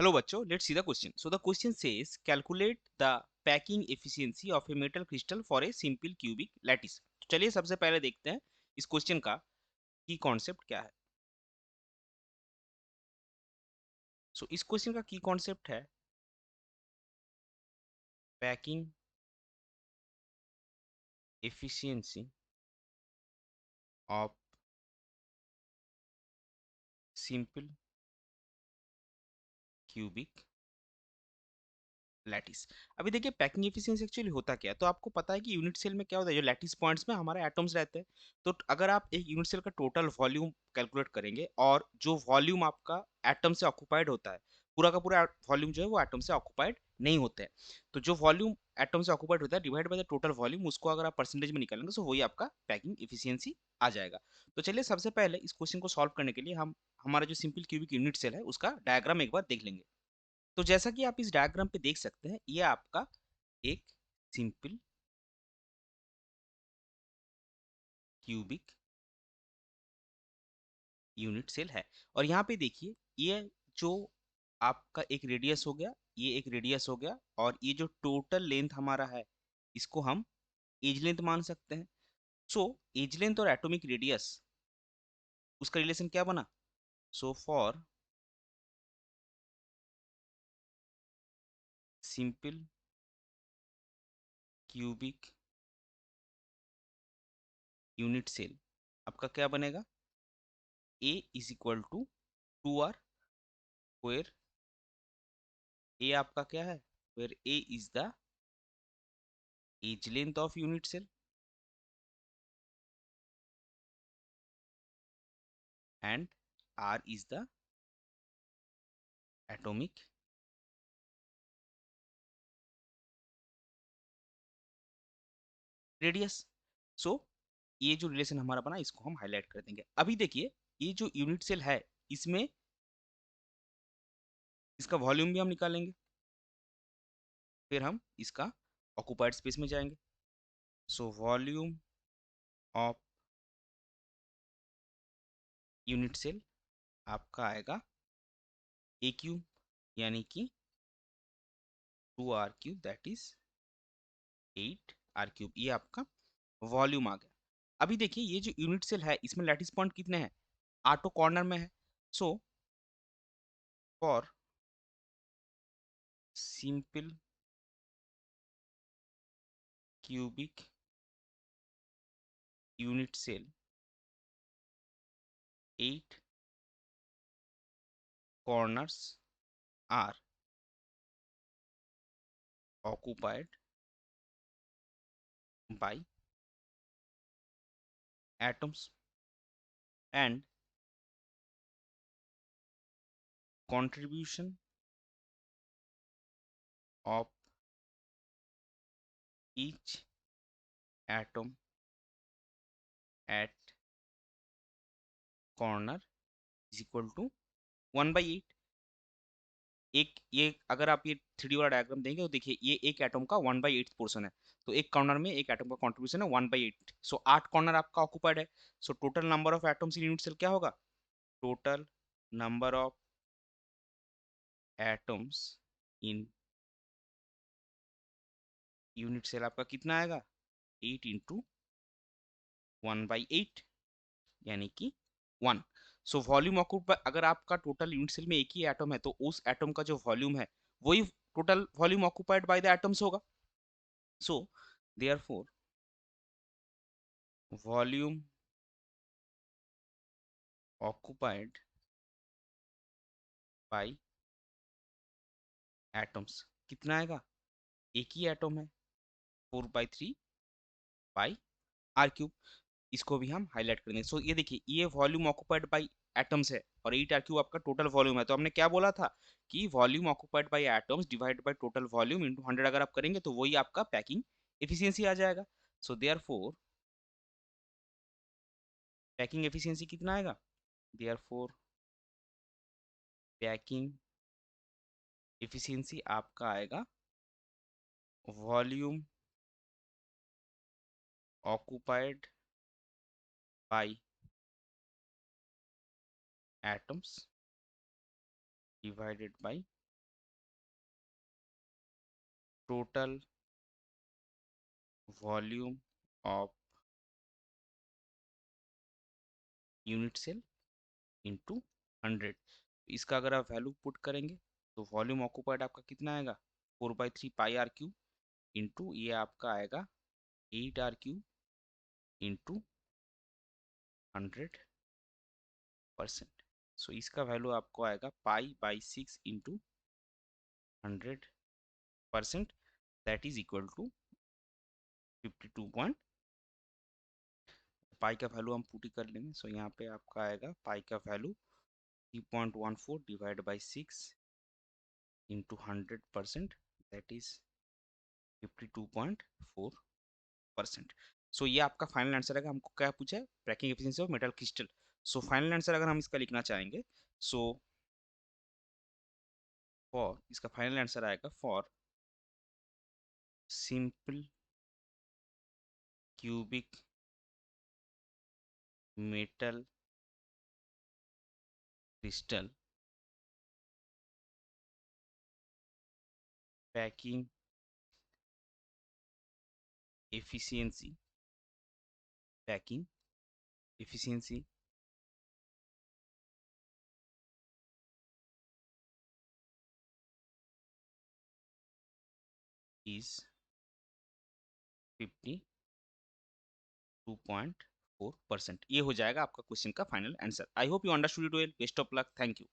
Hello बच्चों, let's see the question. So the question says calculate the packing efficiency of a metal crystal for a simple cubic lattice. चलिए सबसे पहले देखते हैं इस question का की कॉन्सेप्ट क्या है. सो इस क्वेश्चन का की कॉन्सेप्ट है packing efficiency of simple cubic lattice. अभी देखिए पैकिंग एफिशिएंसी एक्चुअली होता क्या है. तो आपको पता है कि यूनिट सेल में क्या होता है, जो लैटिस पॉइंट्स में हमारे एटम्स रहते हैं. तो अगर आप एक यूनिट सेल का टोटल वॉल्यूम कैलकुलेट करेंगे और जो वॉल्यूम आपका एटम से ऑक्यूपाइड होता है, पूरा का पूरा वॉल्यूम जो है वो एटम से ऑक्यूपाइड नहीं होता है. तो जो वॉल्यूम एटम से ऑक्यूपाइड होता है divide by the total volume, उसको अगर आप परसेंटेज में निकालेंगे तो वही आपका पैकिंग एफिशिएंसी आ जाएगा. तो चलिए सबसे पहले इस क्वेश्चन को सॉल्व करने के लिए हम हमारा जो सिंपल क्यूबिक यूनिट सेल है उसका डायग्राम एक बार देख लेंगे. तो जैसा कि आप इस डायग्राम पे देख सकते हैं, ये आपका एक सिंपल क्यूबिक यूनिट सेल है. और यहाँ पे देखिए, ये जो आपका एक रेडियस हो गया, ये एक रेडियस हो गया, और ये जो टोटल लेंथ हमारा है इसको हम एज लेंथ मान सकते हैं. सो एज लेंथ और एटॉमिक रेडियस, उसका रिलेशन क्या बना. So for simple cubic unit cell आपका क्या बनेगा, A is equal to 2r, where A आपका क्या है, where A is the edge length of unit cell and r is the atomic radius. So ये जो रिलेशन हमारा बना इसको हम हाईलाइट कर देंगे. अभी देखिए, ये जो यूनिट सेल है इसमें इसका वॉल्यूम भी हम निकालेंगे, फिर हम इसका ऑक्यूपाइड स्पेस में जाएंगे. So volume of unit cell आपका आएगा ए क्यूब, यानी कि 2r cube, that is 8r cube. ये आपका वॉल्यूम आ गया. अभी देखिए, ये जो यूनिट सेल है इसमें लैटिस पॉइंट कितने हैं, आठों कॉर्नर में है. So for simple cubic unit cell 8 corners are occupied by atoms, and contribution of each atom at corner is equal to 1/8. एक ये अगर आप ये 3D वाला डायग्राम देंगे तो देखिए, ये एक एटम का 1/8 पोर्शन है. तो एक कॉर्नर में एक एटम का कॉन्ट्रीब्यूशन है 1/8. सो 8 कॉर्नर आपका ऑक्यूपाइड है. So total number of atoms in unit cell क्या होगा, total number of atoms in unit cell आपका कितना आएगा, 8 इंटू 1/8, यानी कि 1. सो वॉल्यूम ऑक्यूपाई, अगर आपका टोटल यूनिट सेल में एक ही एटम है तो उस एटम का जो वॉल्यूम है वही total volume occupied by the atoms होगा. So therefore volume occupied by atoms कितना आएगा, एक ही एटम है, 4/3 बाई r क्यूब. इसको भी हम हाईलाइट कर देंगे. सो ये देखिए, ये वॉल्यूम ऑक्यूपाइड बाय एटम्स है और 8r क्यूब आपका टोटल वॉल्यूम है. तो हमने क्या बोला था कि volume occupied by atoms divide by total volume into 100 अगर आप करेंगे तो वही आपका पैकिंग एफिशिएंसी आ जाएगा. सो देयरफॉर पैकिंग एफिशिएंसी कितना आएगा, देयरफॉर पैकिंग एफिशिएंसी आपका आएगा volume occupied by atoms divided by total volume of unit cell into 100। इसका अगर आप वैल्यू पुट करेंगे तो वॉल्यूम ऑक्यूपाइड आपका कितना आएगा, 4/3 पाई r क्यूब इंटू ये आपका आएगा 8r क्यूब इंटू 100%। सो इसका वैल्यू आपको आएगा पाई/6 into 100%, that is equal to 52 pi का वैल्यू हम पुट ही कर लेंगे। सो यहाँ पे आपका आएगा पाई का value 3.14 divide by 6 into 100%, that is 52.4%। सो ये आपका फाइनल आंसर है। हमको क्या पूछा है, cracking efficiency of metal crystal. So final answer अगर हम इसका लिखना चाहेंगे, सो फॉर, इसका फाइनल आंसर आएगा for simple cubic metal crystal packing efficiency, packing efficiency is 52.4%। ये हो जाएगा आपका क्वेश्चन का final answer. I hope you understood it well. Best of luck, thank you.